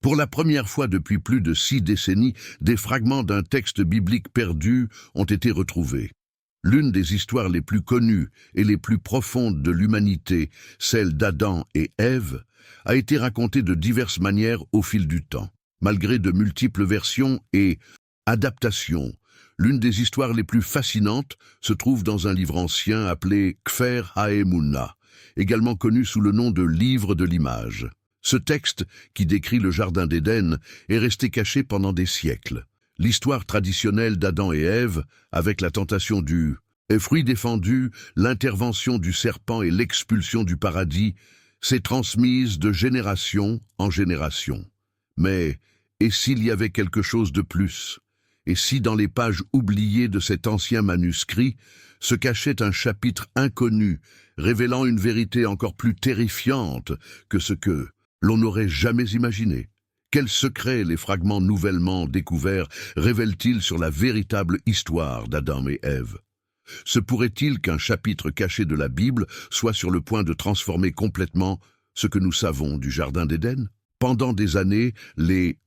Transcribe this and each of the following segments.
Pour la première fois depuis plus de 6 décennies, des fragments d'un texte biblique perdu ont été retrouvés. L'une des histoires les plus connues et les plus profondes de l'humanité, celle d'Adam et Ève, a été racontée de diverses manières au fil du temps. Malgré de multiples versions et adaptations, l'une des histoires les plus fascinantes se trouve dans un livre ancien appelé Kfer HaEmunah, également connu sous le nom de Livre de l'image. Ce texte, qui décrit le Jardin d'Éden, est resté caché pendant des siècles. L'histoire traditionnelle d'Adam et Ève, avec la tentation du fruit défendu, l'intervention du serpent et l'expulsion du paradis, s'est transmise de génération en génération. Mais, et s'il y avait quelque chose de plus? Et si dans les pages oubliées de cet ancien manuscrit se cachait un chapitre inconnu, révélant une vérité encore plus terrifiante que ce que l'on n'aurait jamais imaginé? Quels secrets les fragments nouvellement découverts révèlent-ils sur la véritable histoire d'Adam et Ève? Se pourrait-il qu'un chapitre caché de la Bible soit sur le point de transformer complètement ce que nous savons du Jardin d'Éden? Pendant des années, les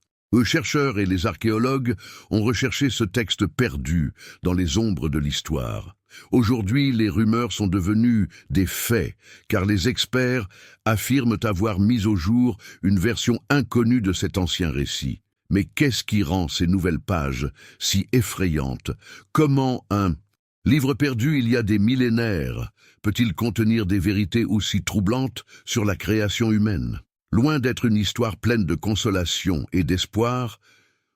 chercheurs et les archéologues ont recherché ce texte perdu dans les ombres de l'histoire. Aujourd'hui, les rumeurs sont devenues des faits, car les experts affirment avoir mis au jour une version inconnue de cet ancien récit. Mais qu'est-ce qui rend ces nouvelles pages si effrayantes? Comment un livre perdu il y a des millénaires peut-il contenir des vérités aussi troublantes sur la création humaine? Loin d'être une histoire pleine de consolation et d'espoir,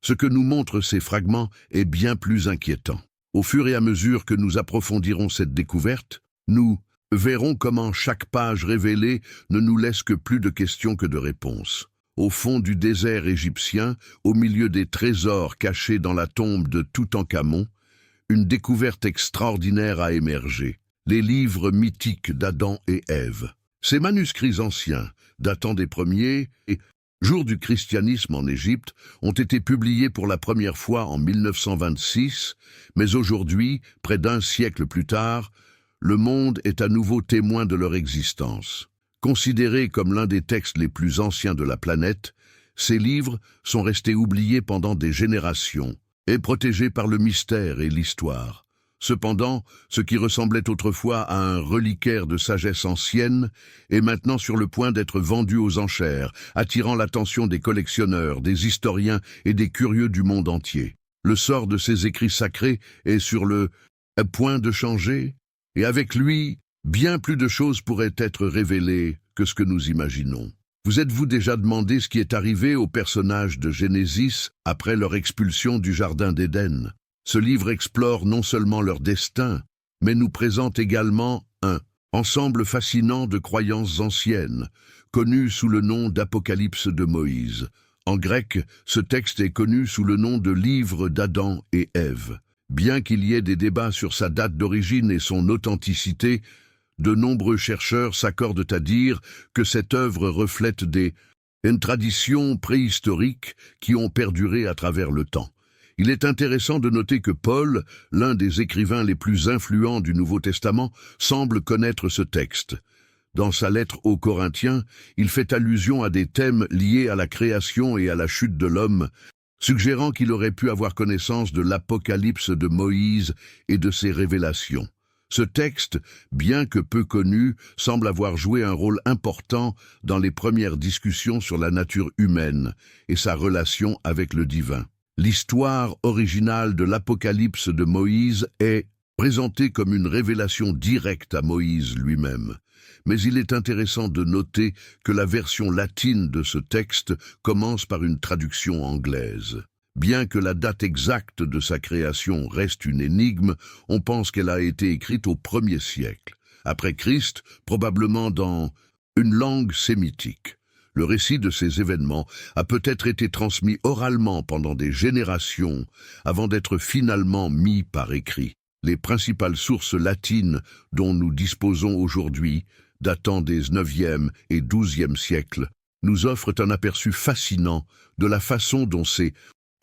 ce que nous montrent ces fragments est bien plus inquiétant. Au fur et à mesure que nous approfondirons cette découverte, nous verrons comment chaque page révélée ne nous laisse que plus de questions que de réponses. Au fond du désert égyptien, au milieu des trésors cachés dans la tombe de Toutankhamon, une découverte extraordinaire a émergé, les livres mythiques d'Adam et Ève. Ces manuscrits anciens, datant des premiers jours du christianisme en Égypte, ont été publiés pour la première fois en 1926, mais aujourd'hui, près d'un siècle plus tard, le monde est à nouveau témoin de leur existence. Considérés comme l'un des textes les plus anciens de la planète, ces livres sont restés oubliés pendant des générations et protégés par le mystère et l'histoire. Cependant, ce qui ressemblait autrefois à un reliquaire de sagesse ancienne est maintenant sur le point d'être vendu aux enchères, attirant l'attention des collectionneurs, des historiens et des curieux du monde entier. Le sort de ces écrits sacrés est sur le point de changer, et avec lui, bien plus de choses pourraient être révélées que ce que nous imaginons. Vous êtes-vous déjà demandé ce qui est arrivé aux personnages de Genesis après leur expulsion du Jardin d'Éden? Ce livre explore non seulement leur destin, mais nous présente également un ensemble fascinant de croyances anciennes, connues sous le nom d'Apocalypse de Moïse. En grec, ce texte est connu sous le nom de Livre d'Adam et Ève. Bien qu'il y ait des débats sur sa date d'origine et son authenticité, de nombreux chercheurs s'accordent à dire que cette œuvre reflète une tradition préhistorique qui ont perduré à travers le temps. Il est intéressant de noter que Paul, l'un des écrivains les plus influents du Nouveau Testament, semble connaître ce texte. Dans sa lettre aux Corinthiens, il fait allusion à des thèmes liés à la création et à la chute de l'homme, suggérant qu'il aurait pu avoir connaissance de l'Apocalypse de Moïse et de ses révélations. Ce texte, bien que peu connu, semble avoir joué un rôle important dans les premières discussions sur la nature humaine et sa relation avec le divin. L'histoire originale de l'Apocalypse de Moïse est présentée comme une révélation directe à Moïse lui-même. Mais il est intéressant de noter que la version latine de ce texte commence par une traduction anglaise. Bien que la date exacte de sa création reste une énigme, on pense qu'elle a été écrite au 1er siècle, après Christ, probablement dans une langue sémitique. Le récit de ces événements a peut-être été transmis oralement pendant des générations avant d'être finalement mis par écrit. Les principales sources latines dont nous disposons aujourd'hui, datant des 9e et 12e siècles, nous offrent un aperçu fascinant de la façon dont ces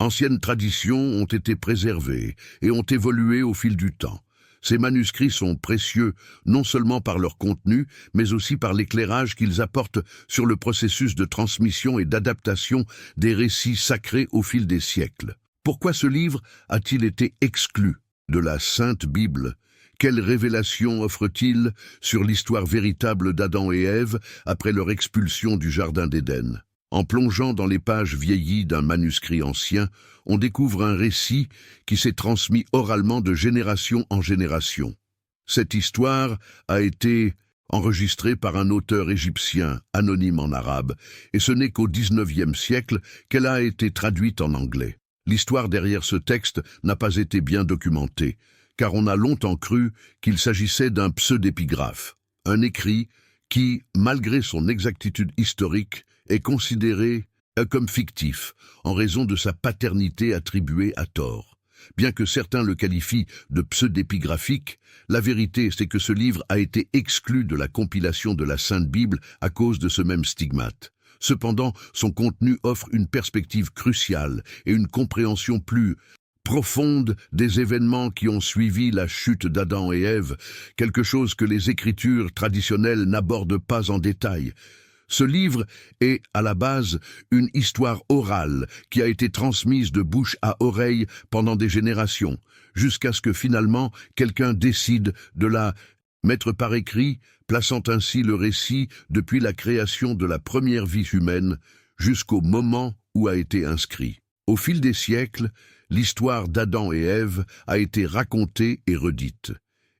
anciennes traditions ont été préservées et ont évolué au fil du temps. Ces manuscrits sont précieux non seulement par leur contenu, mais aussi par l'éclairage qu'ils apportent sur le processus de transmission et d'adaptation des récits sacrés au fil des siècles. Pourquoi ce livre a-t-il été exclu de la Sainte Bible? Quelle révélation offre-t-il sur l'histoire véritable d'Adam et Ève après leur expulsion du Jardin d'Éden? En plongeant dans les pages vieillies d'un manuscrit ancien, on découvre un récit qui s'est transmis oralement de génération en génération. Cette histoire a été enregistrée par un auteur égyptien, anonyme en arabe, et ce n'est qu'au XIXe siècle qu'elle a été traduite en anglais. L'histoire derrière ce texte n'a pas été bien documentée, car on a longtemps cru qu'il s'agissait d'un pseudépigraphe, un écrit qui, malgré son exactitude historique, est considéré comme fictif en raison de sa paternité attribuée à tort. Bien que certains le qualifient de pseudépigraphique, la vérité c'est que ce livre a été exclu de la compilation de la Sainte Bible à cause de ce même stigmate. Cependant, son contenu offre une perspective cruciale et une compréhension plus profonde des événements qui ont suivi la chute d'Adam et Ève, quelque chose que les écritures traditionnelles n'abordent pas en détail. Ce livre est, à la base, une histoire orale qui a été transmise de bouche à oreille pendant des générations, jusqu'à ce que finalement quelqu'un décide de la mettre par écrit, plaçant ainsi le récit depuis la création de la première vie humaine jusqu'au moment où a été inscrit. Au fil des siècles, l'histoire d'Adam et Ève a été racontée et redite,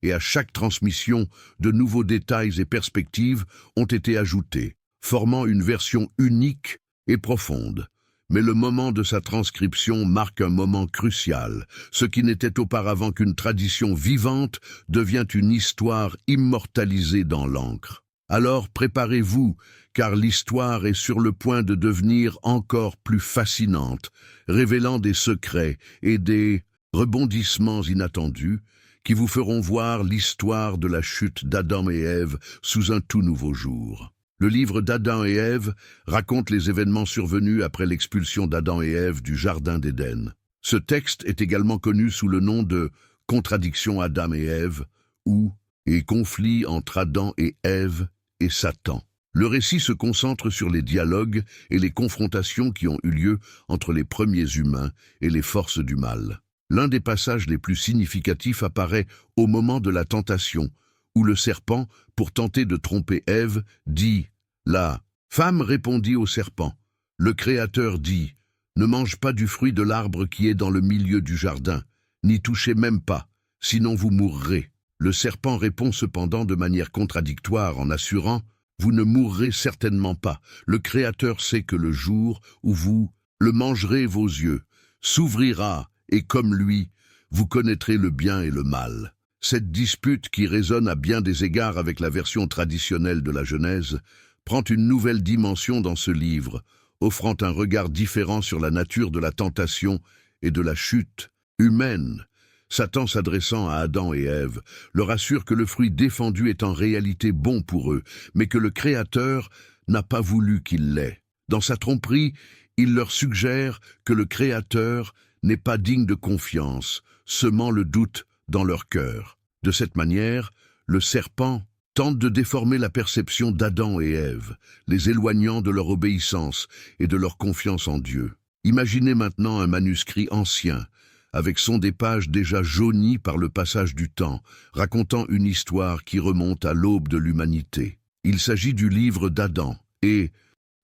et à chaque transmission, de nouveaux détails et perspectives ont été ajoutés, formant une version unique et profonde. Mais le moment de sa transcription marque un moment crucial. Ce qui n'était auparavant qu'une tradition vivante devient une histoire immortalisée dans l'encre. Alors préparez-vous, car l'histoire est sur le point de devenir encore plus fascinante, révélant des secrets et des rebondissements inattendus qui vous feront voir l'histoire de la chute d'Adam et Ève sous un tout nouveau jour. Le livre d'Adam et Ève raconte les événements survenus après l'expulsion d'Adam et Ève du Jardin d'Éden. Ce texte est également connu sous le nom de « Contradiction Adam et Ève » ou « Et conflit entre Adam et Ève et Satan ». Le récit se concentre sur les dialogues et les confrontations qui ont eu lieu entre les premiers humains et les forces du mal. L'un des passages les plus significatifs apparaît au moment de la tentation, où le serpent, pour tenter de tromper Ève, dit « La femme répondit au serpent. Le Créateur dit « Ne mange pas du fruit de l'arbre qui est dans le milieu du jardin, n'y touchez même pas, sinon vous mourrez. » Le serpent répond cependant de manière contradictoire en assurant « Vous ne mourrez certainement pas. Le Créateur sait que le jour où vous le mangerez, vos yeux s'ouvrira, et comme lui, vous connaîtrez le bien et le mal. » Cette dispute, qui résonne à bien des égards avec la version traditionnelle de la Genèse, prend une nouvelle dimension dans ce livre, offrant un regard différent sur la nature de la tentation et de la chute humaine. Satan, s'adressant à Adam et Ève, leur assure que le fruit défendu est en réalité bon pour eux, mais que le Créateur n'a pas voulu qu'il l'ait. Dans sa tromperie, il leur suggère que le Créateur n'est pas digne de confiance, semant le doute dans leur cœur. De cette manière, le serpent tente de déformer la perception d'Adam et Ève, les éloignant de leur obéissance et de leur confiance en Dieu. Imaginez maintenant un manuscrit ancien, avec son des pages déjà jaunies par le passage du temps, racontant une histoire qui remonte à l'aube de l'humanité. Il s'agit du livre d'Adam et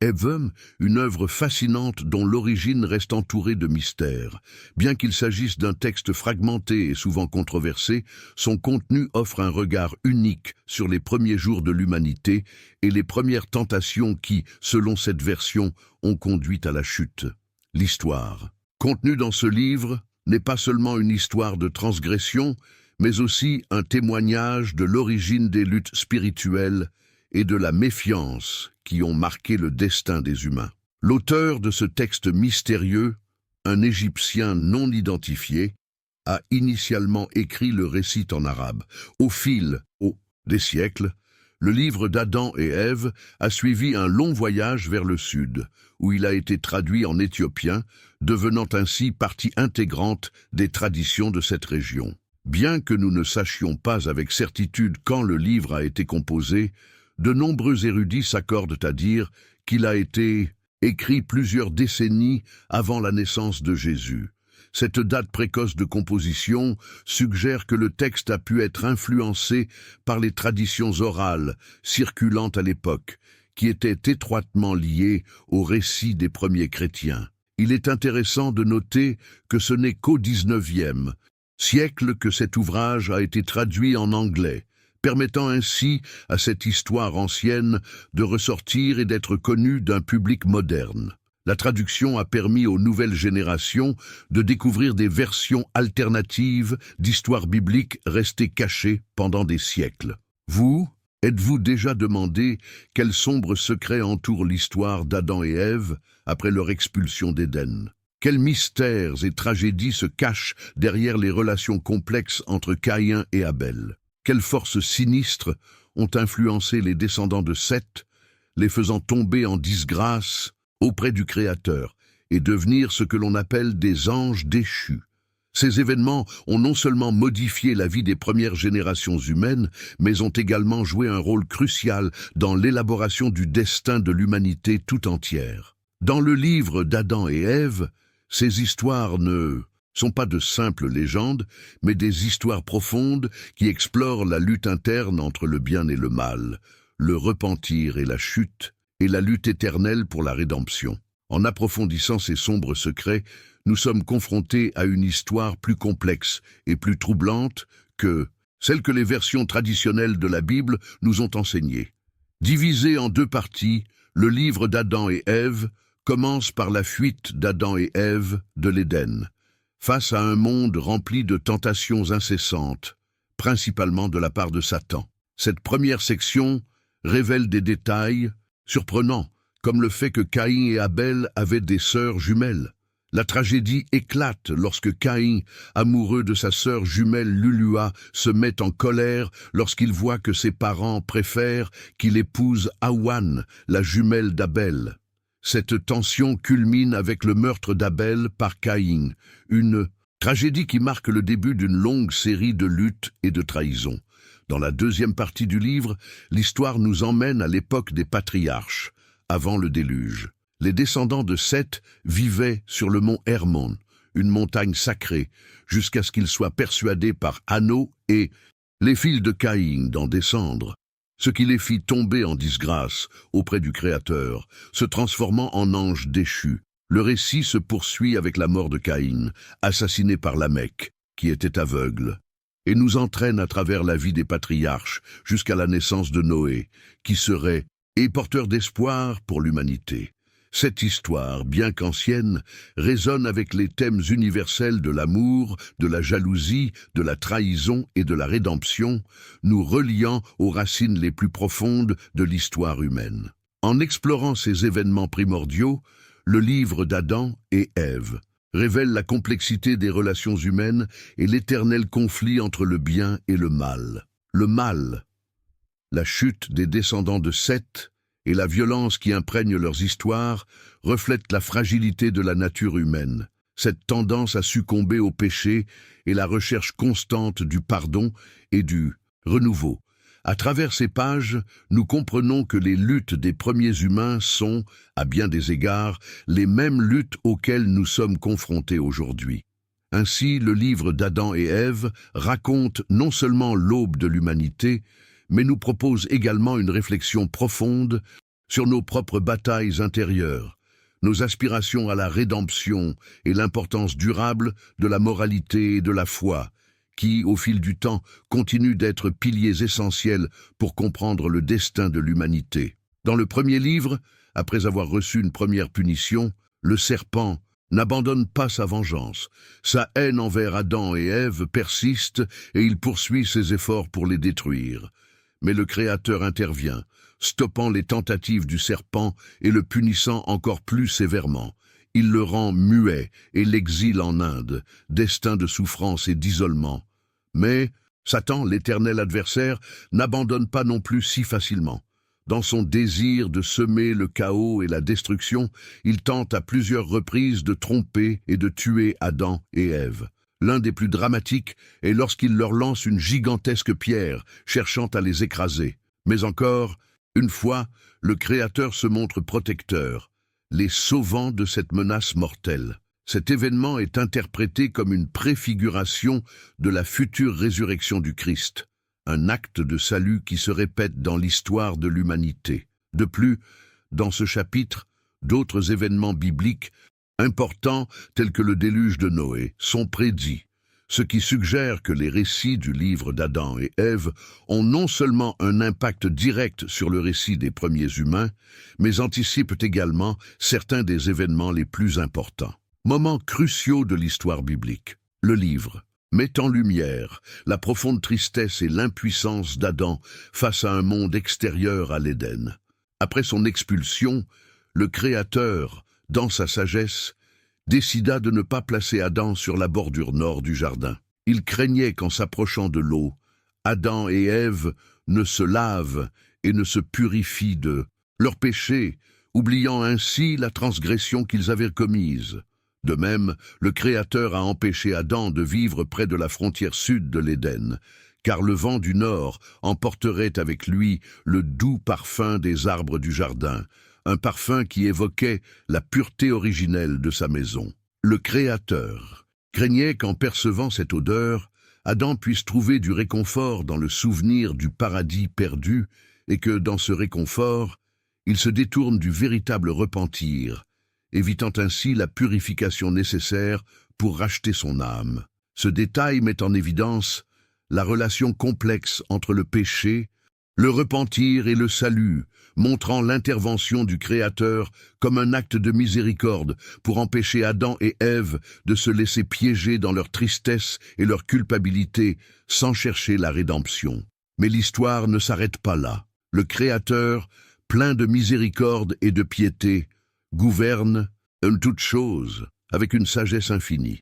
Ève, une œuvre fascinante dont l'origine reste entourée de mystères. Bien qu'il s'agisse d'un texte fragmenté et souvent controversé, son contenu offre un regard unique sur les premiers jours de l'humanité et les premières tentations qui, selon cette version, ont conduit à la chute. L'histoire contenue dans ce livre n'est pas seulement une histoire de transgression, mais aussi un témoignage de l'origine des luttes spirituelles et de la méfiance qui ont marqué le destin des humains. L'auteur de ce texte mystérieux, un Égyptien non identifié, a initialement écrit le récit en arabe. Au fil des siècles, le livre d'Adam et Ève a suivi un long voyage vers le sud, où il a été traduit en éthiopien, devenant ainsi partie intégrante des traditions de cette région. Bien que nous ne sachions pas avec certitude quand le livre a été composé, de nombreux érudits s'accordent à dire qu'il a été écrit plusieurs décennies avant la naissance de Jésus. Cette date précoce de composition suggère que le texte a pu être influencé par les traditions orales circulant à l'époque, qui étaient étroitement liées au récit des premiers chrétiens. Il est intéressant de noter que ce n'est qu'au XIXe siècle que cet ouvrage a été traduit en anglais, permettant ainsi à cette histoire ancienne de ressortir et d'être connue d'un public moderne. La traduction a permis aux nouvelles générations de découvrir des versions alternatives d'histoires bibliques restées cachées pendant des siècles. Vous, êtes-vous déjà demandé quel sombre secret entoure l'histoire d'Adam et Ève après leur expulsion d'Éden? Quels mystères et tragédies se cachent derrière les relations complexes entre Caïn et Abel? Quelles forces sinistres ont influencé les descendants de Seth, les faisant tomber en disgrâce auprès du Créateur et devenir ce que l'on appelle des anges déchus? Ces événements ont non seulement modifié la vie des premières générations humaines, mais ont également joué un rôle crucial dans l'élaboration du destin de l'humanité tout entière. Dans le livre d'Adam et Ève, ces histoires ne sont pas de simples légendes, mais des histoires profondes qui explorent la lutte interne entre le bien et le mal, le repentir et la chute, et la lutte éternelle pour la rédemption. En approfondissant ces sombres secrets, nous sommes confrontés à une histoire plus complexe et plus troublante que celle que les versions traditionnelles de la Bible nous ont enseignée. Divisé en deux parties, le livre d'Adam et Ève commence par la fuite d'Adam et Ève de l'Éden, face à un monde rempli de tentations incessantes, principalement de la part de Satan. Cette première section révèle des détails surprenants, comme le fait que Caïn et Abel avaient des sœurs jumelles. La tragédie éclate lorsque Caïn, amoureux de sa sœur jumelle Lulua, se met en colère lorsqu'il voit que ses parents préfèrent qu'il épouse Awan, la jumelle d'Abel. Cette tension culmine avec le meurtre d'Abel par Caïn, une tragédie qui marque le début d'une longue série de luttes et de trahisons. Dans la deuxième partie du livre, l'histoire nous emmène à l'époque des patriarches, avant le déluge. Les descendants de Seth vivaient sur le mont Hermon, une montagne sacrée, jusqu'à ce qu'ils soient persuadés par Hanno et les fils de Caïn d'en descendre, ce qui les fit tomber en disgrâce auprès du Créateur, se transformant en anges déchus. Le récit se poursuit avec la mort de Caïn, assassiné par Lamech, qui était aveugle, et nous entraîne à travers la vie des patriarches jusqu'à la naissance de Noé, qui serait et porteur d'espoir pour l'humanité. Cette histoire, bien qu'ancienne, résonne avec les thèmes universels de l'amour, de la jalousie, de la trahison et de la rédemption, nous reliant aux racines les plus profondes de l'histoire humaine. En explorant ces événements primordiaux, le livre d'Adam et Ève révèle la complexité des relations humaines et l'éternel conflit entre le bien et le mal. Le mal, la chute des descendants de Seth, et la violence qui imprègne leurs histoires reflètent la fragilité de la nature humaine, cette tendance à succomber au péché et la recherche constante du pardon et du renouveau. À travers ces pages, nous comprenons que les luttes des premiers humains sont, à bien des égards, les mêmes luttes auxquelles nous sommes confrontés aujourd'hui. Ainsi, le livre d'Adam et Ève raconte non seulement l'aube de l'humanité, mais nous propose également une réflexion profonde sur nos propres batailles intérieures, nos aspirations à la rédemption et l'importance durable de la moralité et de la foi, qui, au fil du temps, continuent d'être piliers essentiels pour comprendre le destin de l'humanité. Dans le premier livre, après avoir reçu une première punition, le serpent n'abandonne pas sa vengeance. Sa haine envers Adam et Ève persiste et il poursuit ses efforts pour les détruire. Mais le Créateur intervient, stoppant les tentatives du serpent et le punissant encore plus sévèrement. Il le rend muet et l'exile en Inde, destin de souffrance et d'isolement. Mais Satan, l'éternel adversaire, n'abandonne pas non plus si facilement. Dans son désir de semer le chaos et la destruction, il tente à plusieurs reprises de tromper et de tuer Adam et Ève. L'un des plus dramatiques est lorsqu'il leur lance une gigantesque pierre, cherchant à les écraser. Mais encore, une fois, le Créateur se montre protecteur, les sauvant de cette menace mortelle. Cet événement est interprété comme une préfiguration de la future résurrection du Christ, un acte de salut qui se répète dans l'histoire de l'humanité. De plus, dans ce chapitre, d'autres événements bibliques importants, tels que le déluge de Noé, sont prédits, ce qui suggère que les récits du livre d'Adam et Ève ont non seulement un impact direct sur le récit des premiers humains, mais anticipent également certains des événements les plus importants. Moments cruciaux de l'histoire biblique. Le livre met en lumière la profonde tristesse et l'impuissance d'Adam face à un monde extérieur à l'Éden. Après son expulsion, le Créateur, dans sa sagesse, décida de ne pas placer Adam sur la bordure nord du jardin. Il craignait qu'en s'approchant de l'eau, Adam et Ève ne se lavent et ne se purifient de leur péché, oubliant ainsi la transgression qu'ils avaient commise. De même, le Créateur a empêché Adam de vivre près de la frontière sud de l'Éden, car le vent du nord emporterait avec lui le doux parfum des arbres du jardin, un parfum qui évoquait la pureté originelle de sa maison. Le Créateur craignait qu'en percevant cette odeur, Adam puisse trouver du réconfort dans le souvenir du paradis perdu et que, dans ce réconfort, il se détourne du véritable repentir, évitant ainsi la purification nécessaire pour racheter son âme. Ce détail met en évidence la relation complexe entre le péché, le repentir et le salut, montrant l'intervention du Créateur comme un acte de miséricorde pour empêcher Adam et Ève de se laisser piéger dans leur tristesse et leur culpabilité sans chercher la rédemption. Mais l'histoire ne s'arrête pas là. Le Créateur, plein de miséricorde et de piété, gouverne toute chose avec une sagesse infinie.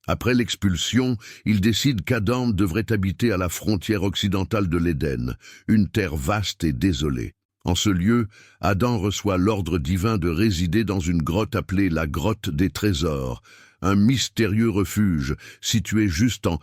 Après l'expulsion, il décide qu'Adam devrait habiter à la frontière occidentale de l'Éden, une terre vaste et désolée. En ce lieu, Adam reçoit l'ordre divin de résider dans une grotte appelée la grotte des trésors, un mystérieux refuge situé juste en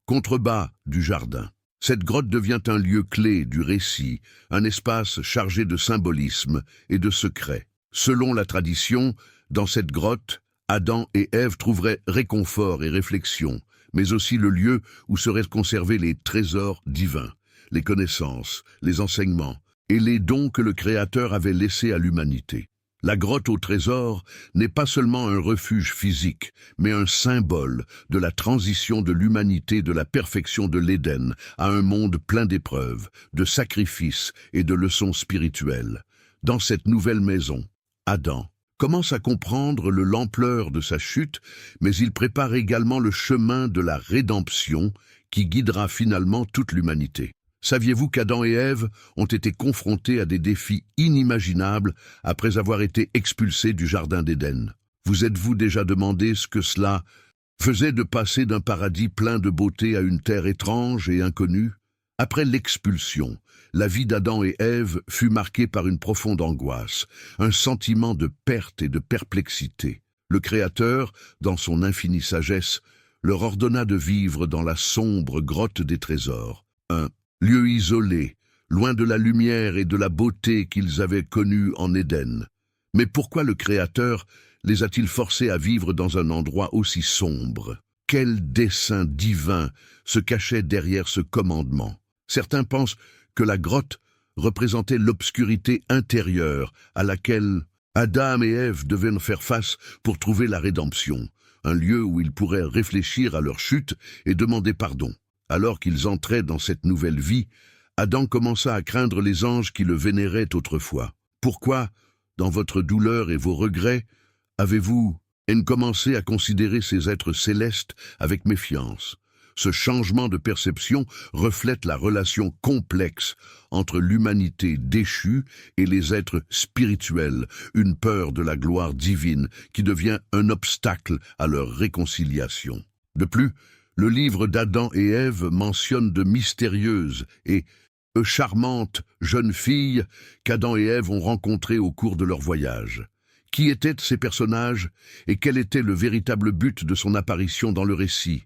contrebas du jardin. Cette grotte devient un lieu clé du récit, un espace chargé de symbolisme et de secrets. Selon la tradition, dans cette grotte, Adam et Ève trouveraient réconfort et réflexion, mais aussi le lieu où seraient conservés les trésors divins, les connaissances, les enseignements et les dons que le Créateur avait laissés à l'humanité. La grotte aux trésors n'est pas seulement un refuge physique, mais un symbole de la transition de l'humanité de la perfection de l'Éden à un monde plein d'épreuves, de sacrifices et de leçons spirituelles. Dans cette nouvelle maison, Adam commence à comprendre l'ampleur de sa chute, mais il prépare également le chemin de la rédemption qui guidera finalement toute l'humanité. Saviez-vous qu'Adam et Ève ont été confrontés à des défis inimaginables après avoir été expulsés du jardin d'Éden? Vous êtes-vous déjà demandé ce que cela faisait de passer d'un paradis plein de beauté à une terre étrange et inconnue? Après l'expulsion, la vie d'Adam et Ève fut marquée par une profonde angoisse, un sentiment de perte et de perplexité. Le Créateur, dans son infinie sagesse, leur ordonna de vivre dans la sombre grotte des trésors, un lieu isolé, loin de la lumière et de la beauté qu'ils avaient connue en Éden. Mais pourquoi le Créateur les a-t-il forcés à vivre dans un endroit aussi sombre? Quel dessein divin se cachait derrière ce commandement? Certains pensent que la grotte représentait l'obscurité intérieure à laquelle Adam et Ève devaient faire face pour trouver la rédemption, un lieu où ils pourraient réfléchir à leur chute et demander pardon. Alors qu'ils entraient dans cette nouvelle vie, Adam commença à craindre les anges qui le vénéraient autrefois. Pourquoi, dans votre douleur et vos regrets, avez-vous commencé à considérer ces êtres célestes avec méfiance? Ce changement de perception reflète la relation complexe entre l'humanité déchue et les êtres spirituels, une peur de la gloire divine qui devient un obstacle à leur réconciliation. De plus, le livre d'Adam et Ève mentionne de mystérieuses et charmantes jeunes filles qu'Adam et Ève ont rencontrées au cours de leur voyage. Qui étaient ces personnages et quel était le véritable but de son apparition dans le récit?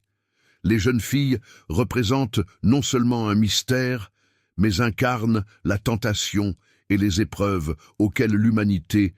Les jeunes filles représentent non seulement un mystère, mais incarnent la tentation et les épreuves auxquelles l'humanité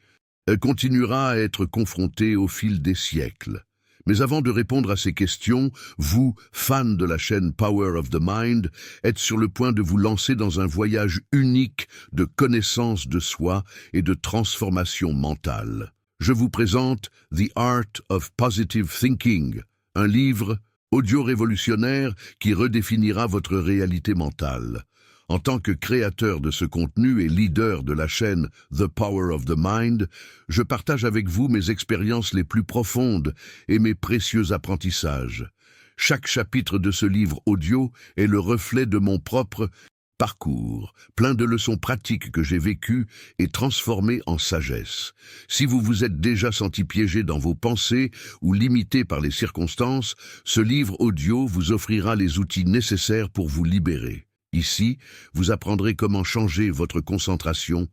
continuera à être confrontée au fil des siècles. Mais avant de répondre à ces questions, vous, fans de la chaîne Power of the Mind, êtes sur le point de vous lancer dans un voyage unique de connaissance de soi et de transformation mentale. Je vous présente The Art of Positive Thinking, un livre audio-révolutionnaire qui redéfinira votre réalité mentale. En tant que créateur de ce contenu et leader de la chaîne The Power of the Mind, je partage avec vous mes expériences les plus profondes et mes précieux apprentissages. Chaque chapitre de ce livre audio est le reflet de mon propre parcours, plein de leçons pratiques que j'ai vécues et transformées en sagesse. Si vous vous êtes déjà senti piégé dans vos pensées ou limité par les circonstances, ce livre audio vous offrira les outils nécessaires pour vous libérer. Ici, vous apprendrez comment changer votre concentration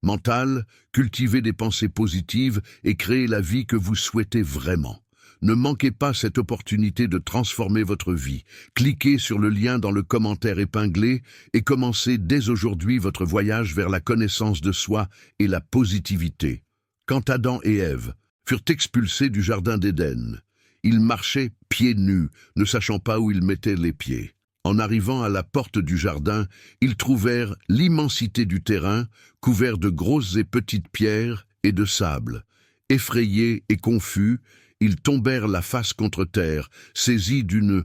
mentale, cultiver des pensées positives et créer la vie que vous souhaitez vraiment. Ne manquez pas cette opportunité de transformer votre vie. Cliquez sur le lien dans le commentaire épinglé et commencez dès aujourd'hui votre voyage vers la connaissance de soi et la positivité. Quand Adam et Ève furent expulsés du jardin d'Éden, ils marchaient pieds nus, ne sachant pas où ils mettaient les pieds. En arrivant à la porte du jardin, ils trouvèrent l'immensité du terrain, couvert de grosses et petites pierres et de sable. Effrayés et confus, ils tombèrent la face contre terre, saisis d'une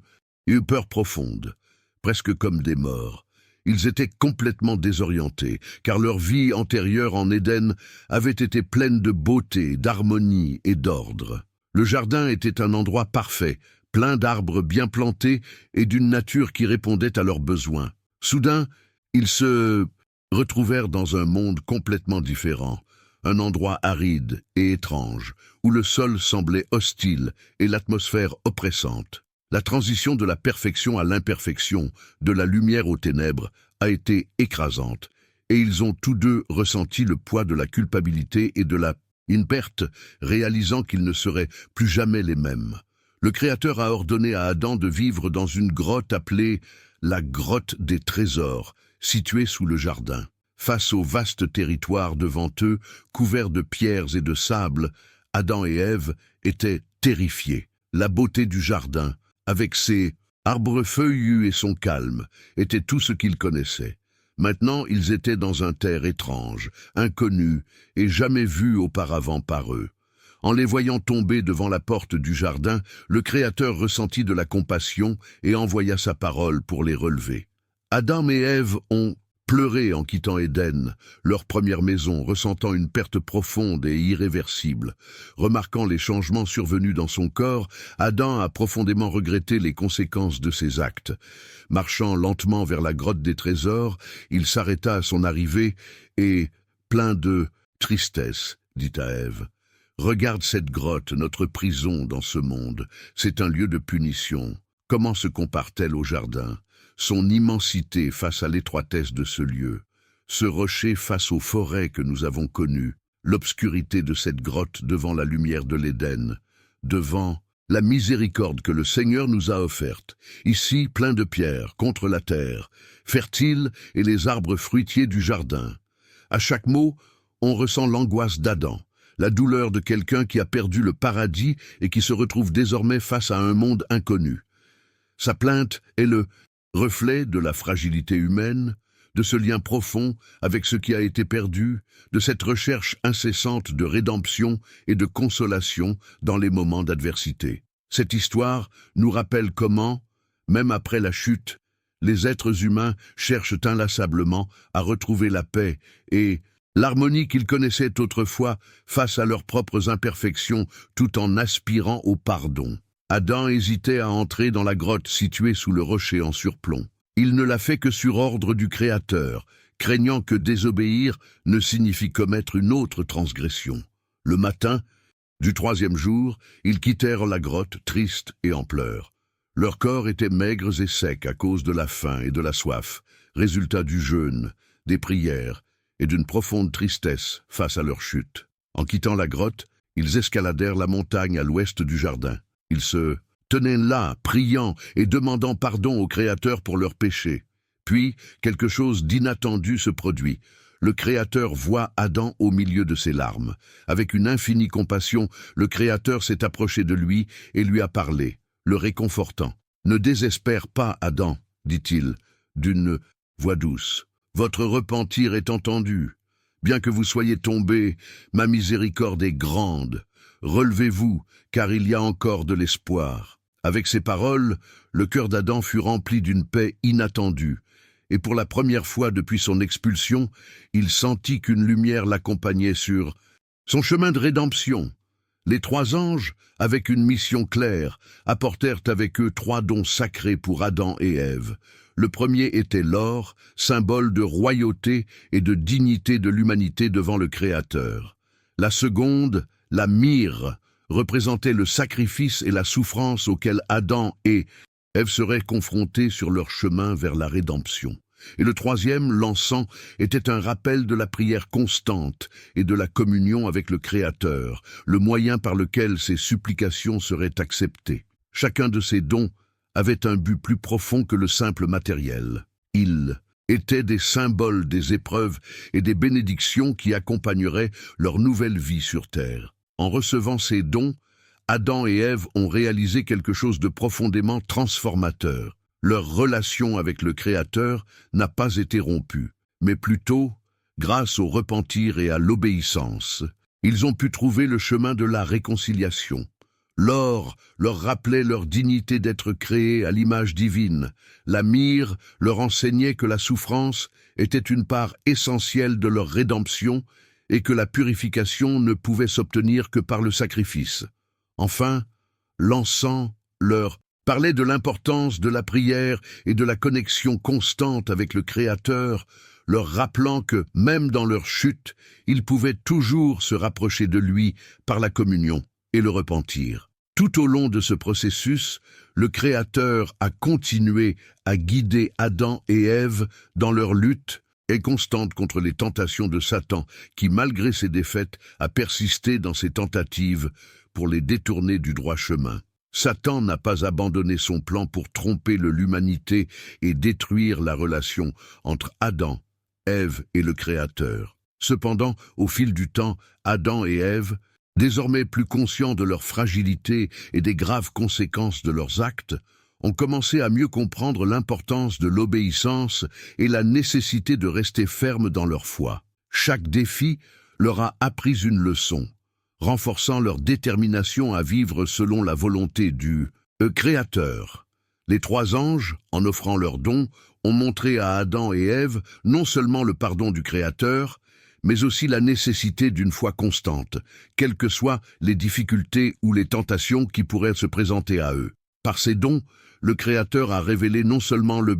peur profonde, presque comme des morts. Ils étaient complètement désorientés, car leur vie antérieure en Éden avait été pleine de beauté, d'harmonie et d'ordre. Le jardin était un endroit parfait, plein d'arbres bien plantés et d'une nature qui répondait à leurs besoins. Soudain, ils se retrouvèrent dans un monde complètement différent, un endroit aride et étrange, où le sol semblait hostile et l'atmosphère oppressante. La transition de la perfection à l'imperfection, de la lumière aux ténèbres, a été écrasante, et ils ont tous deux ressenti le poids de la culpabilité et de la perte, réalisant qu'ils ne seraient plus jamais les mêmes. Le Créateur a ordonné à Adam de vivre dans une grotte appelée la grotte des trésors, située sous le jardin. Face au vaste territoire devant eux, couvert de pierres et de sable, Adam et Ève étaient terrifiés. La beauté du jardin, avec ses arbres feuillus et son calme, était tout ce qu'ils connaissaient. Maintenant, ils étaient dans un terre étrange, inconnu et jamais vu auparavant par eux. En les voyant tomber devant la porte du jardin, le Créateur ressentit de la compassion et envoya sa parole pour les relever. Adam et Ève ont pleuré en quittant Éden, leur première maison, ressentant une perte profonde et irréversible. Remarquant les changements survenus dans son corps, Adam a profondément regretté les conséquences de ses actes. Marchant lentement vers la grotte des trésors, il s'arrêta à son arrivée et, plein de tristesse, dit à Ève: « Regarde cette grotte, notre prison dans ce monde. C'est un lieu de punition. Comment se compare-t-elle au jardin? Son immensité face à l'étroitesse de ce lieu, ce rocher face aux forêts que nous avons connues, l'obscurité de cette grotte devant la lumière de l'Éden, devant la miséricorde que le Seigneur nous a offerte, ici plein de pierres, contre la terre, fertile et les arbres fruitiers du jardin. À chaque mot, on ressent l'angoisse d'Adam, la douleur de quelqu'un qui a perdu le paradis et qui se retrouve désormais face à un monde inconnu. Sa plainte est le reflet de la fragilité humaine, de ce lien profond avec ce qui a été perdu, de cette recherche incessante de rédemption et de consolation dans les moments d'adversité. Cette histoire nous rappelle comment, même après la chute, les êtres humains cherchent inlassablement à retrouver la paix et l'harmonie qu'ils connaissaient autrefois face à leurs propres imperfections, tout en aspirant au pardon. Adam hésitait à entrer dans la grotte située sous le rocher en surplomb. Il ne l'a fait que sur ordre du Créateur, craignant que désobéir ne signifie commettre une autre transgression. Le matin du 3e jour, ils quittèrent la grotte, tristes et en pleurs. Leurs corps étaient maigres et secs à cause de la faim et de la soif, résultat du jeûne, des prières et d'une profonde tristesse face à leur chute. En quittant la grotte, ils escaladèrent la montagne à l'ouest du jardin. Ils se tenaient là, priant et demandant pardon au Créateur pour leurs péchés. Puis, quelque chose d'inattendu se produit. Le Créateur voit Adam au milieu de ses larmes. Avec une infinie compassion, le Créateur s'est approché de lui et lui a parlé, le réconfortant. « Ne désespère pas, Adam, dit-il, d'une voix douce. Votre repentir est entendu. Bien que vous soyez tombés, ma miséricorde est grande. Relevez-vous, car il y a encore de l'espoir. » Avec ces paroles, le cœur d'Adam fut rempli d'une paix inattendue, et pour la première fois depuis son expulsion, il sentit qu'une lumière l'accompagnait sur son chemin de rédemption. Les 3 anges, avec une mission claire, apportèrent avec eux 3 dons sacrés pour Adam et Ève. Le premier était l'or, symbole de royauté et de dignité de l'humanité devant le Créateur. La seconde, la myrrhe, représentait le sacrifice et la souffrance auxquels Adam et Ève seraient confrontés sur leur chemin vers la rédemption. Et le troisième, l'encens, était un rappel de la prière constante et de la communion avec le Créateur, le moyen par lequel ces supplications seraient acceptées. Chacun de ces dons avait un but plus profond que le simple matériel. Ils étaient des symboles des épreuves et des bénédictions qui accompagneraient leur nouvelle vie sur terre. En recevant ces dons, Adam et Ève ont réalisé quelque chose de profondément transformateur. Leur relation avec le Créateur n'a pas été rompue, mais plutôt, grâce au repentir et à l'obéissance, ils ont pu trouver le chemin de la réconciliation. L'or leur rappelait leur dignité d'être créés à l'image divine. La myrrhe leur enseignait que la souffrance était une part essentielle de leur rédemption et que la purification ne pouvait s'obtenir que par le sacrifice. Enfin, l'encens leur parlait de l'importance de la prière et de la connexion constante avec le Créateur, leur rappelant que, même dans leur chute, ils pouvaient toujours se rapprocher de lui par la communion et le repentir. Tout au long de ce processus, le Créateur a continué à guider Adam et Ève dans leur lutte et constante contre les tentations de Satan, qui, malgré ses défaites, a persisté dans ses tentatives pour les détourner du droit chemin. Satan n'a pas abandonné son plan pour tromper l'humanité et détruire la relation entre Adam, Ève et le Créateur. Cependant, au fil du temps, Adam et Ève, désormais plus conscients de leur fragilité et des graves conséquences de leurs actes, ont commencé à mieux comprendre l'importance de l'obéissance et la nécessité de rester fermes dans leur foi. Chaque défi leur a appris une leçon, renforçant leur détermination à vivre selon la volonté du Créateur. Les 3 anges, en offrant leurs dons, ont montré à Adam et Ève non seulement le pardon du Créateur, mais aussi la nécessité d'une foi constante, quelles que soient les difficultés ou les tentations qui pourraient se présenter à eux. Par ces dons, le Créateur a révélé non seulement le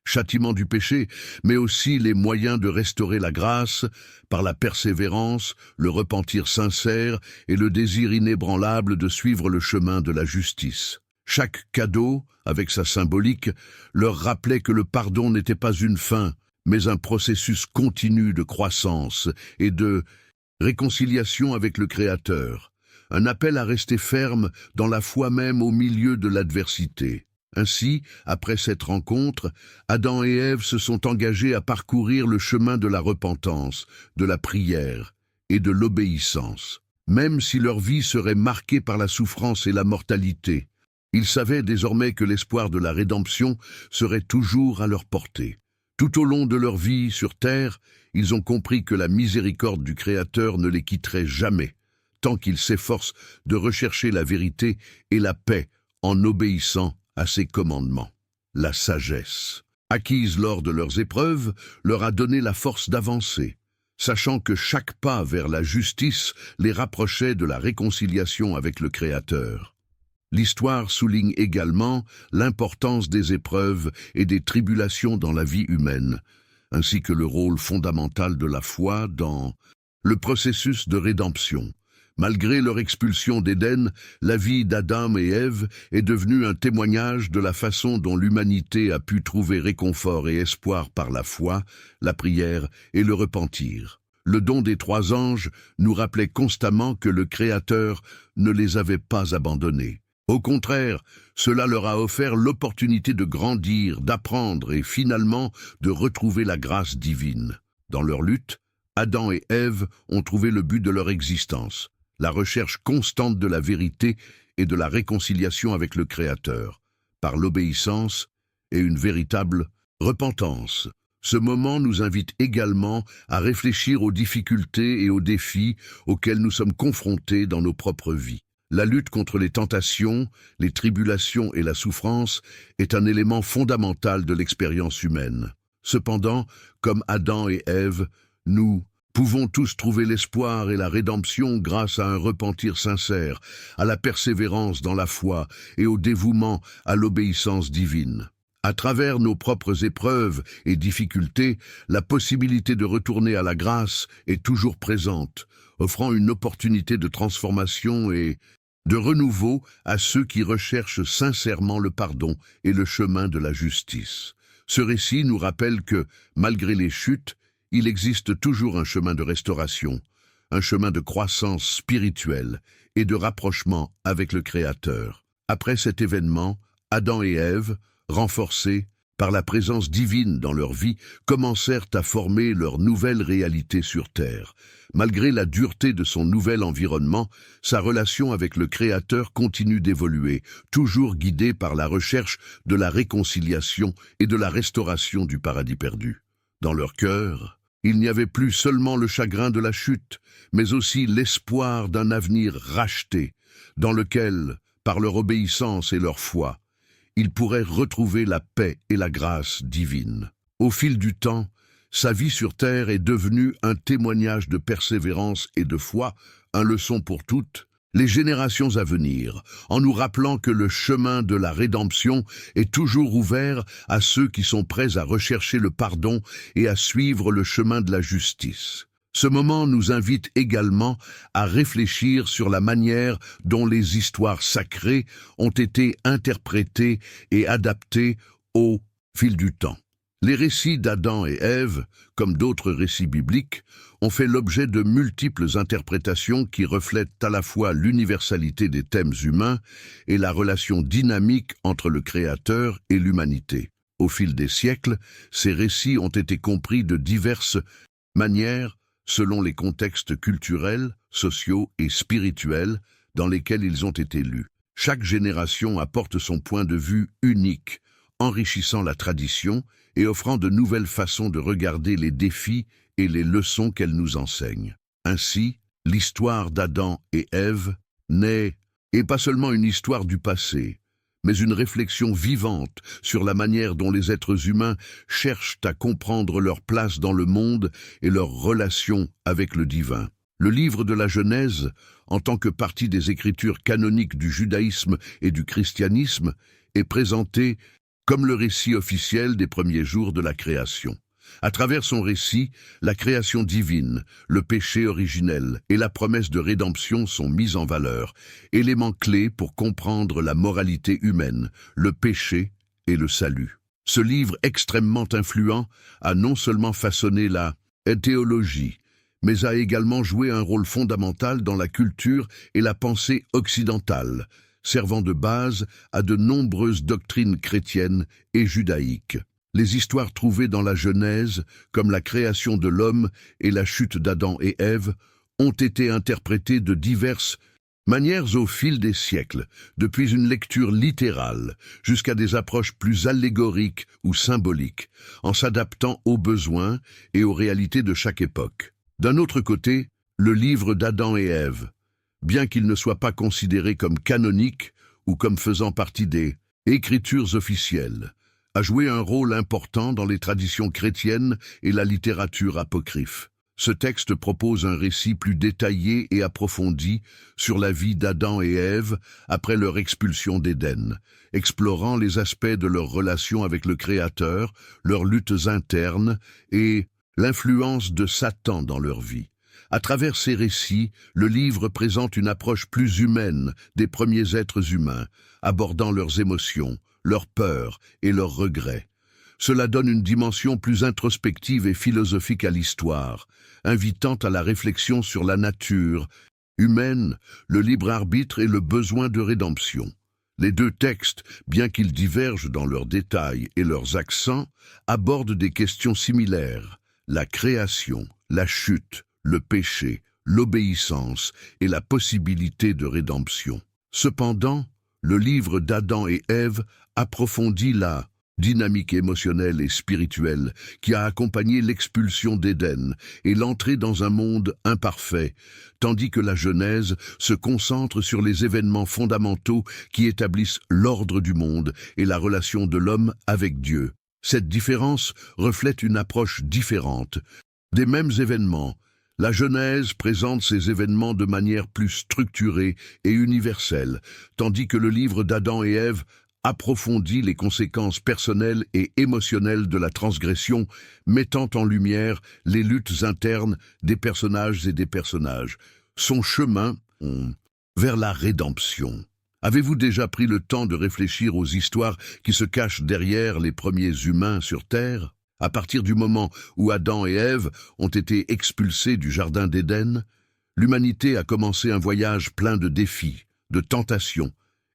châtiment du péché, mais aussi les moyens de restaurer la grâce par la persévérance, le repentir sincère et le désir inébranlable de suivre le chemin de la justice. Chaque cadeau, avec sa symbolique, leur rappelait que le pardon n'était pas une fin, mais un processus continu de croissance et de réconciliation avec le Créateur, un appel à rester ferme dans la foi même au milieu de l'adversité. Ainsi, après cette rencontre, Adam et Ève se sont engagés à parcourir le chemin de la repentance, de la prière et de l'obéissance. Même si leur vie serait marquée par la souffrance et la mortalité, ils savaient désormais que l'espoir de la rédemption serait toujours à leur portée. Tout au long de leur vie sur terre, ils ont compris que la miséricorde du Créateur ne les quitterait jamais, tant qu'ils s'efforcent de rechercher la vérité et la paix en obéissant à ses commandements. La sagesse, acquise lors de leurs épreuves, leur a donné la force d'avancer, sachant que chaque pas vers la justice les rapprochait de la réconciliation avec le Créateur. L'histoire souligne également l'importance des épreuves et des tribulations dans la vie humaine, ainsi que le rôle fondamental de la foi dans le processus de rédemption. Malgré leur expulsion d'Éden, la vie d'Adam et Ève est devenue un témoignage de la façon dont l'humanité a pu trouver réconfort et espoir par la foi, la prière et le repentir. Le don des 3 anges nous rappelait constamment que le Créateur ne les avait pas abandonnés. Au contraire, cela leur a offert l'opportunité de grandir, d'apprendre et finalement de retrouver la grâce divine. Dans leur lutte, Adam et Ève ont trouvé le but de leur existence, la recherche constante de la vérité et de la réconciliation avec le Créateur, par l'obéissance et une véritable repentance. Ce moment nous invite également à réfléchir aux difficultés et aux défis auxquels nous sommes confrontés dans nos propres vies. La lutte contre les tentations, les tribulations et la souffrance est un élément fondamental de l'expérience humaine. Cependant, comme Adam et Ève, nous pouvons tous trouver l'espoir et la rédemption grâce à un repentir sincère, à la persévérance dans la foi et au dévouement à l'obéissance divine. À travers nos propres épreuves et difficultés, la possibilité de retourner à la grâce est toujours présente, offrant une opportunité de transformation et de renouveau à ceux qui recherchent sincèrement le pardon et le chemin de la justice. Ce récit nous rappelle que, malgré les chutes, il existe toujours un chemin de restauration, un chemin de croissance spirituelle et de rapprochement avec le Créateur. Après cet événement, Adam et Ève, renforcés par la présence divine dans leur vie, commencèrent à former leur nouvelle réalité sur Terre. Malgré la dureté de son nouvel environnement, sa relation avec le Créateur continue d'évoluer, toujours guidée par la recherche de la réconciliation et de la restauration du paradis perdu. Dans leur cœur, il n'y avait plus seulement le chagrin de la chute, mais aussi l'espoir d'un avenir racheté, dans lequel, par leur obéissance et leur foi, ils pourraient retrouver la paix et la grâce divine. Au fil du temps, sa vie sur terre est devenue un témoignage de persévérance et de foi, une leçon pour toutes les générations à venir, en nous rappelant que le chemin de la rédemption est toujours ouvert à ceux qui sont prêts à rechercher le pardon et à suivre le chemin de la justice. Ce moment nous invite également à réfléchir sur la manière dont les histoires sacrées ont été interprétées et adaptées au fil du temps. Les récits d'Adam et Ève, comme d'autres récits bibliques, ont fait l'objet de multiples interprétations qui reflètent à la fois l'universalité des thèmes humains et la relation dynamique entre le Créateur et l'humanité. Au fil des siècles, ces récits ont été compris de diverses manières selon les contextes culturels, sociaux et spirituels dans lesquels ils ont été lus. Chaque génération apporte son point de vue unique, enrichissant la tradition et offrant de nouvelles façons de regarder les défis et les leçons qu'elle nous enseigne. Ainsi, l'histoire d'Adam et Ève n'est pas seulement une histoire du passé, mais une réflexion vivante sur la manière dont les êtres humains cherchent à comprendre leur place dans le monde et leur relation avec le divin. Le livre de la Genèse, en tant que partie des écritures canoniques du judaïsme et du christianisme, est présenté comme le récit officiel des premiers jours de la création. À travers son récit, la création divine, le péché originel et la promesse de rédemption sont mis en valeur, éléments clés pour comprendre la moralité humaine, le péché et le salut. Ce livre extrêmement influent a non seulement façonné la théologie, mais a également joué un rôle fondamental dans la culture et la pensée occidentale, servant de base à de nombreuses doctrines chrétiennes et judaïques. Les histoires trouvées dans la Genèse, comme la création de l'homme et la chute d'Adam et Ève, ont été interprétées de diverses manières au fil des siècles, depuis une lecture littérale jusqu'à des approches plus allégoriques ou symboliques, en s'adaptant aux besoins et aux réalités de chaque époque. D'un autre côté, le livre d'Adam et Ève, bien qu'il ne soit pas considéré comme canonique ou comme faisant partie des écritures officielles, a joué un rôle important dans les traditions chrétiennes et la littérature apocryphe. Ce texte propose un récit plus détaillé et approfondi sur la vie d'Adam et Ève après leur expulsion d'Éden, explorant les aspects de leur relation avec le Créateur, leurs luttes internes et l'influence de Satan dans leur vie. À travers ces récits, le livre présente une approche plus humaine des premiers êtres humains, abordant leurs émotions, leurs peurs et leurs regrets. Cela donne une dimension plus introspective et philosophique à l'histoire, invitant à la réflexion sur la nature humaine, le libre arbitre et le besoin de rédemption. Les deux textes, bien qu'ils divergent dans leurs détails et leurs accents, abordent des questions similaires: la création, la chute, le péché, l'obéissance et la possibilité de rédemption. Cependant, le livre d'Adam et Ève approfondit la dynamique émotionnelle et spirituelle qui a accompagné l'expulsion d'Éden et l'entrée dans un monde imparfait, tandis que la Genèse se concentre sur les événements fondamentaux qui établissent l'ordre du monde et la relation de l'homme avec Dieu. Cette différence reflète une approche différente des mêmes événements. La Genèse présente ces événements de manière plus structurée et universelle, tandis que le livre d'Adam et Ève approfondit les conséquences personnelles et émotionnelles de la transgression, mettant en lumière les luttes internes des personnages et des personnages. Son chemin vers la rédemption. Avez-vous déjà pris le temps de réfléchir aux histoires qui se cachent derrière les premiers humains sur Terre? À partir du moment où Adam et Ève ont été expulsés du Jardin d'Éden, l'humanité a commencé un voyage plein de défis, de tentations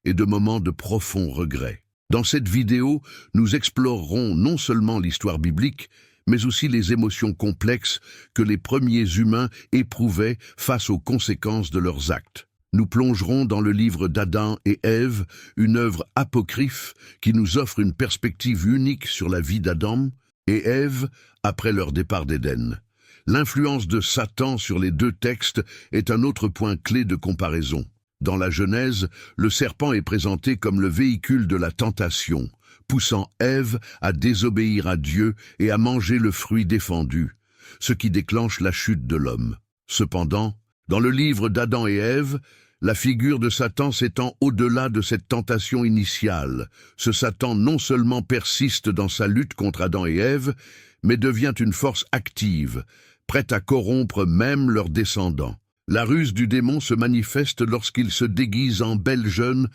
et de moments de profond regret. Dans cette vidéo, nous explorerons non seulement l'histoire biblique, mais aussi les émotions complexes que les premiers humains éprouvaient face aux conséquences de leurs actes. Nous plongerons dans le livre d'Adam et Ève, une œuvre apocryphe qui nous offre une perspective unique sur la vie d'Adam et Ève après leur départ d'Éden. L'influence de Satan sur les deux textes est un autre point clé de comparaison. Dans la Genèse, le serpent est présenté comme le véhicule de la tentation, poussant Ève à désobéir à Dieu et à manger le fruit défendu, ce qui déclenche la chute de l'homme. Cependant, dans le livre d'Adam et Ève, la figure de Satan s'étend au-delà de cette tentation initiale. Ce Satan non seulement persiste dans sa lutte contre Adam et Ève, mais devient une force active, prête à corrompre même leurs descendants. La ruse du démon se manifeste lorsqu'il se déguise en belle jeune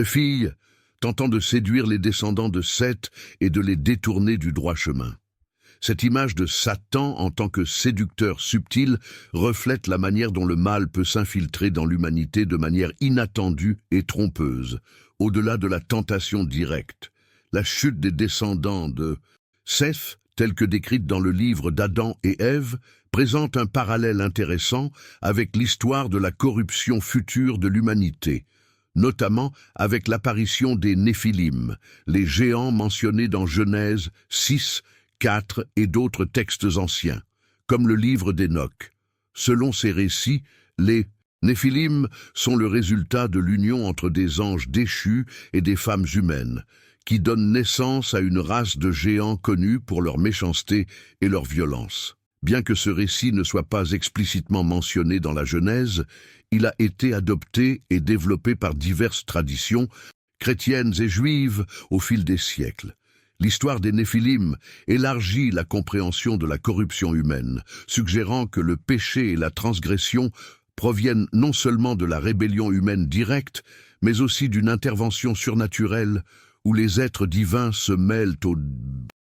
fille, tentant de séduire les descendants de Seth et de les détourner du droit chemin. Cette image de Satan en tant que séducteur subtil reflète la manière dont le mal peut s'infiltrer dans l'humanité de manière inattendue et trompeuse, au-delà de la tentation directe. La chute des descendants de Seth, telle que décrite dans le livre d'Adam et Ève, présente un parallèle intéressant avec l'histoire de la corruption future de l'humanité, notamment avec l'apparition des Néphilim, les géants mentionnés dans Genèse 6, 4 et d'autres textes anciens, comme le livre d'Enoch. Selon ces récits, les Néphilim sont le résultat de l'union entre des anges déchus et des femmes humaines, qui donnent naissance à une race de géants connus pour leur méchanceté et leur violence. Bien que ce récit ne soit pas explicitement mentionné dans la Genèse, il a été adopté et développé par diverses traditions, chrétiennes et juives, au fil des siècles. L'histoire des Néphilim élargit la compréhension de la corruption humaine, suggérant que le péché et la transgression proviennent non seulement de la rébellion humaine directe, mais aussi d'une intervention surnaturelle où les êtres divins se mêlent aux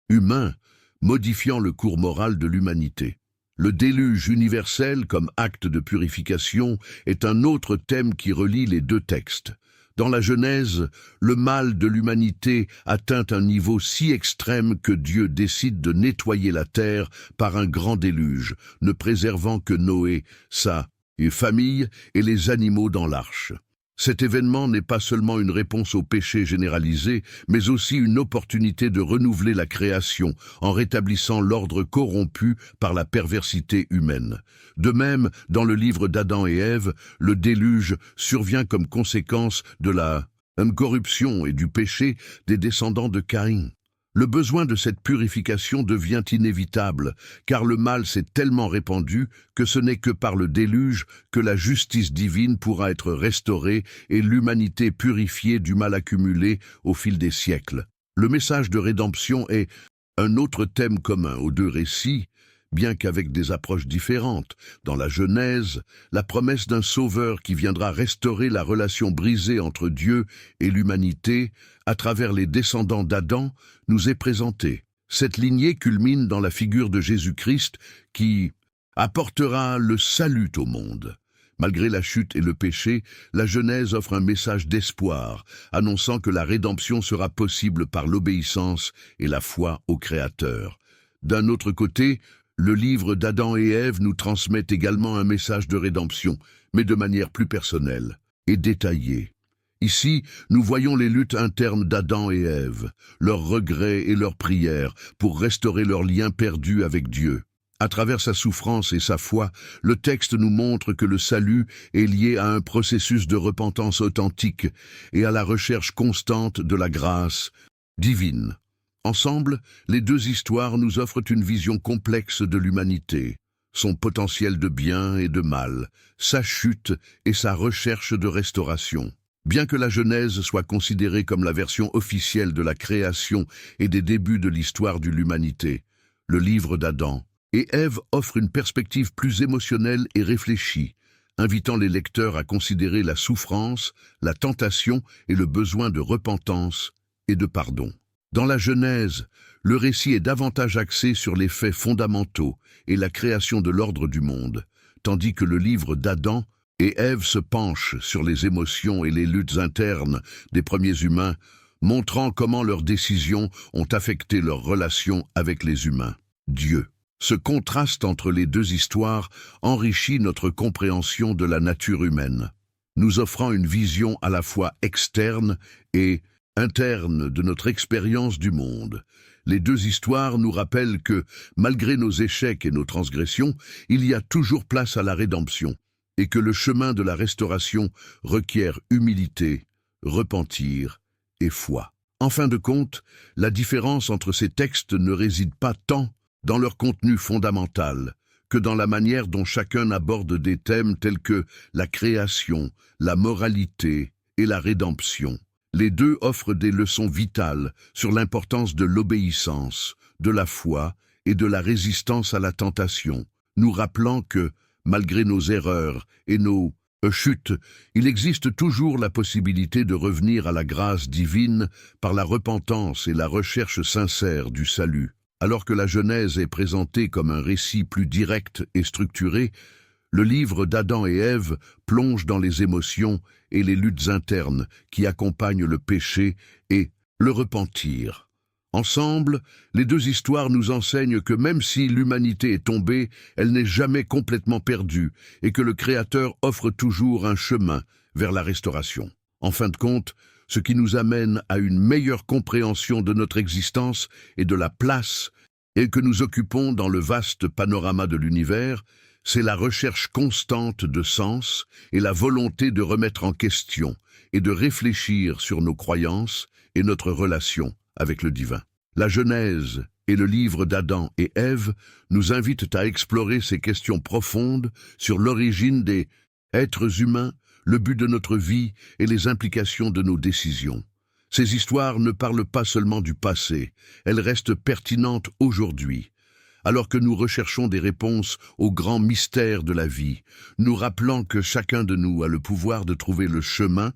humains, modifiant le cours moral de l'humanité. Le déluge universel comme acte de purification est un autre thème qui relie les deux textes. Dans la Genèse, le mal de l'humanité atteint un niveau si extrême que Dieu décide de nettoyer la terre par un grand déluge, ne préservant que Noé, sa famille et les animaux dans l'arche. Cet événement n'est pas seulement une réponse au péché généralisé, mais aussi une opportunité de renouveler la création en rétablissant l'ordre corrompu par la perversité humaine. De même, dans le livre d'Adam et Ève, le déluge survient comme conséquence de la corruption et du péché des descendants de Caïn. Le besoin de cette purification devient inévitable, car le mal s'est tellement répandu que ce n'est que par le déluge que la justice divine pourra être restaurée et l'humanité purifiée du mal accumulé au fil des siècles. Le message de rédemption est un autre thème commun aux deux récits, bien qu'avec des approches différentes. Dans la Genèse, la promesse d'un sauveur qui viendra restaurer la relation brisée entre Dieu et l'humanité à travers les descendants d'Adam nous est présentée. Cette lignée culmine dans la figure de Jésus-Christ qui apportera le salut au monde. Malgré la chute et le péché, la Genèse offre un message d'espoir, annonçant que la rédemption sera possible par l'obéissance et la foi au Créateur. D'un autre côté, le livre d'Adam et Ève nous transmet également un message de rédemption, mais de manière plus personnelle et détaillée. Ici, nous voyons les luttes internes d'Adam et Ève, leurs regrets et leurs prières pour restaurer leur lien perdu avec Dieu. À travers sa souffrance et sa foi, le texte nous montre que le salut est lié à un processus de repentance authentique et à la recherche constante de la grâce divine. Ensemble, les deux histoires nous offrent une vision complexe de l'humanité, son potentiel de bien et de mal, sa chute et sa recherche de restauration. Bien que la Genèse soit considérée comme la version officielle de la création et des débuts de l'histoire de l'humanité, le livre d'Adam et Ève offre une perspective plus émotionnelle et réfléchie, invitant les lecteurs à considérer la souffrance, la tentation et le besoin de repentance et de pardon. Dans la Genèse, le récit est davantage axé sur les faits fondamentaux et la création de l'ordre du monde, tandis que le livre d'Adam et Ève se penche sur les émotions et les luttes internes des premiers humains, montrant comment leurs décisions ont affecté leurs relations avec les humains. Dieu. Ce contraste entre les deux histoires enrichit notre compréhension de la nature humaine, nous offrant une vision à la fois externe et interne de notre expérience du monde. Les deux histoires nous rappellent que, malgré nos échecs et nos transgressions, il y a toujours place à la rédemption, et que le chemin de la restauration requiert humilité, repentir et foi. En fin de compte, la différence entre ces textes ne réside pas tant dans leur contenu fondamental que dans la manière dont chacun aborde des thèmes tels que la création, la moralité et la rédemption. Les deux offrent des leçons vitales sur l'importance de l'obéissance, de la foi et de la résistance à la tentation, nous rappelant que, malgré nos erreurs et nos chutes, il existe toujours la possibilité de revenir à la grâce divine par la repentance et la recherche sincère du salut. Alors que la Genèse est présentée comme un récit plus direct et structuré, le livre d'Adam et Ève plonge dans les émotions et les luttes internes qui accompagnent le péché et le repentir. Ensemble, les deux histoires nous enseignent que même si l'humanité est tombée, elle n'est jamais complètement perdue et que le Créateur offre toujours un chemin vers la restauration. En fin de compte, ce qui nous amène à une meilleure compréhension de notre existence et de la place que nous occupons dans le vaste panorama de l'univers, c'est la recherche constante de sens et la volonté de remettre en question et de réfléchir sur nos croyances et notre relation avec le divin. La Genèse et le livre d'Adam et Ève nous invitent à explorer ces questions profondes sur l'origine des êtres humains, le but de notre vie et les implications de nos décisions. Ces histoires ne parlent pas seulement du passé, elles restent pertinentes aujourd'hui. Alors que nous recherchons des réponses aux grands mystères de la vie, nous rappelant que chacun de nous a le pouvoir de trouver le chemin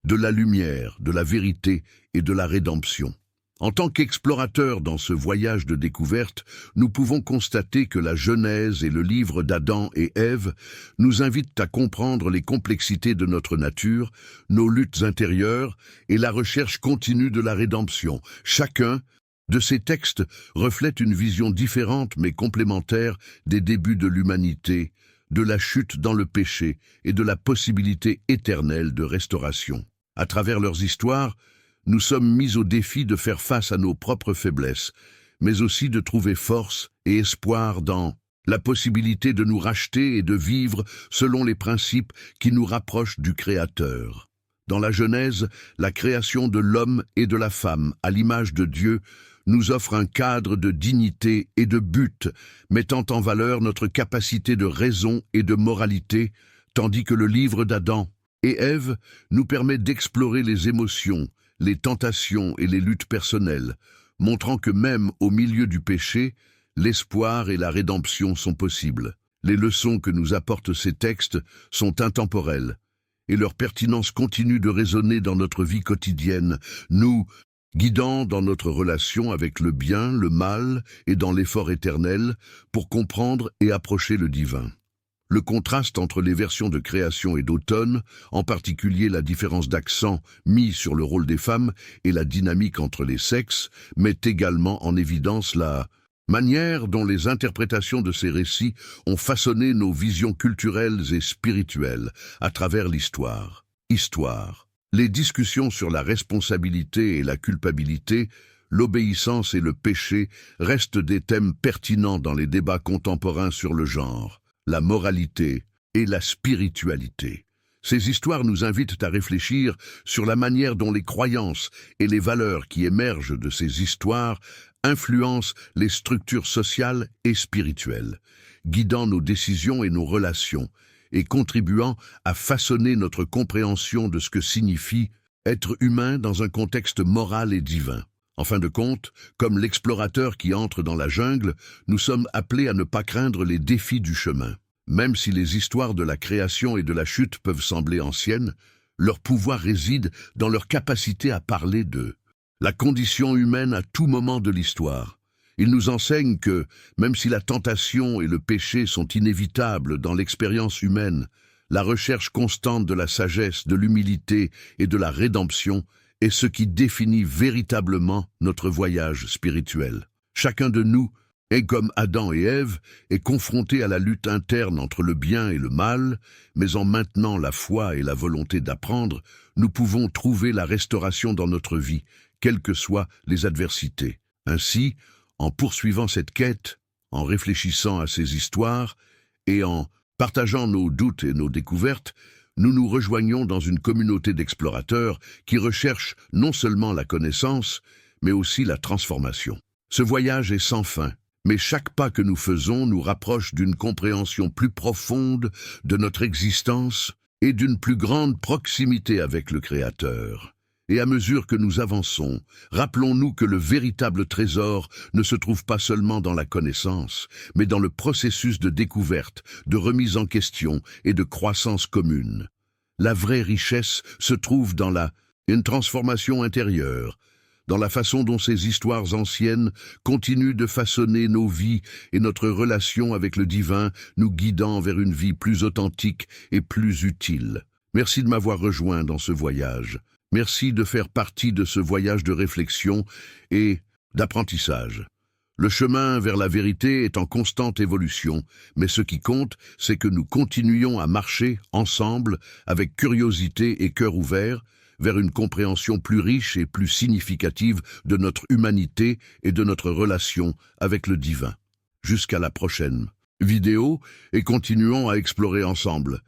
de la lumière, de la vérité et de la rédemption. En tant qu'explorateurs dans ce voyage de découverte, nous pouvons constater que la Genèse et le livre d'Adam et Ève nous invitent à comprendre les complexités de notre nature, nos luttes intérieures et la recherche continue de la rédemption. Chacun de ces textes reflète une vision différente mais complémentaire des débuts de l'humanité, de la chute dans le péché et de la possibilité éternelle de restauration. À travers leurs histoires, nous sommes mis au défi de faire face à nos propres faiblesses, mais aussi de trouver force et espoir dans la possibilité de nous racheter et de vivre selon les principes qui nous rapprochent du Créateur. Dans la Genèse, la création de l'homme et de la femme, à l'image de Dieu, nous offre un cadre de dignité et de but, mettant en valeur notre capacité de raison et de moralité, tandis que le livre d'Adam et Ève nous permet d'explorer les émotions, les tentations et les luttes personnelles, montrant que même au milieu du péché, l'espoir et la rédemption sont possibles. Les leçons que nous apportent ces textes sont intemporelles, et leur pertinence continue de résonner dans notre vie quotidienne, nous guidant dans notre relation avec le bien, le mal et dans l'effort éternel pour comprendre et approcher le divin. Le contraste entre les versions de création et d'automne, en particulier la différence d'accent mis sur le rôle des femmes et la dynamique entre les sexes, met également en évidence la manière dont les interprétations de ces récits ont façonné nos visions culturelles et spirituelles à travers l'histoire. Les discussions sur la responsabilité et la culpabilité, l'obéissance et le péché restent des thèmes pertinents dans les débats contemporains sur le genre, la moralité et la spiritualité. Ces histoires nous invitent à réfléchir sur la manière dont les croyances et les valeurs qui émergent de ces histoires influencent les structures sociales et spirituelles, guidant nos décisions et nos relations, et contribuant à façonner notre compréhension de ce que signifie être humain dans un contexte moral et divin. En fin de compte, comme l'explorateur qui entre dans la jungle, nous sommes appelés à ne pas craindre les défis du chemin. Même si les histoires de la création et de la chute peuvent sembler anciennes, leur pouvoir réside dans leur capacité à parler de la condition humaine à tout moment de l'histoire. Ils nous enseignent que, même si la tentation et le péché sont inévitables dans l'expérience humaine, la recherche constante de la sagesse, de l'humilité et de la rédemption est ce qui définit véritablement notre voyage spirituel. Chacun de nous est comme Adam et Ève, est confronté à la lutte interne entre le bien et le mal, mais en maintenant la foi et la volonté d'apprendre, nous pouvons trouver la restauration dans notre vie, quelles que soient les adversités. Ainsi, en poursuivant cette quête, en réfléchissant à ces histoires et en partageant nos doutes et nos découvertes, nous nous rejoignons dans une communauté d'explorateurs qui recherchent non seulement la connaissance, mais aussi la transformation. Ce voyage est sans fin, mais chaque pas que nous faisons nous rapproche d'une compréhension plus profonde de notre existence et d'une plus grande proximité avec le Créateur. Et à mesure que nous avançons, rappelons-nous que le véritable trésor ne se trouve pas seulement dans la connaissance, mais dans le processus de découverte, de remise en question et de croissance commune. La vraie richesse se trouve dans une transformation intérieure, dans la façon dont ces histoires anciennes continuent de façonner nos vies et notre relation avec le divin, nous guidant vers une vie plus authentique et plus utile. Merci de m'avoir rejoint dans ce voyage. Merci de faire partie de ce voyage de réflexion et d'apprentissage. Le chemin vers la vérité est en constante évolution, mais ce qui compte, c'est que nous continuions à marcher ensemble, avec curiosité et cœur ouvert, vers une compréhension plus riche et plus significative de notre humanité et de notre relation avec le divin. Jusqu'à la prochaine vidéo et continuons à explorer ensemble.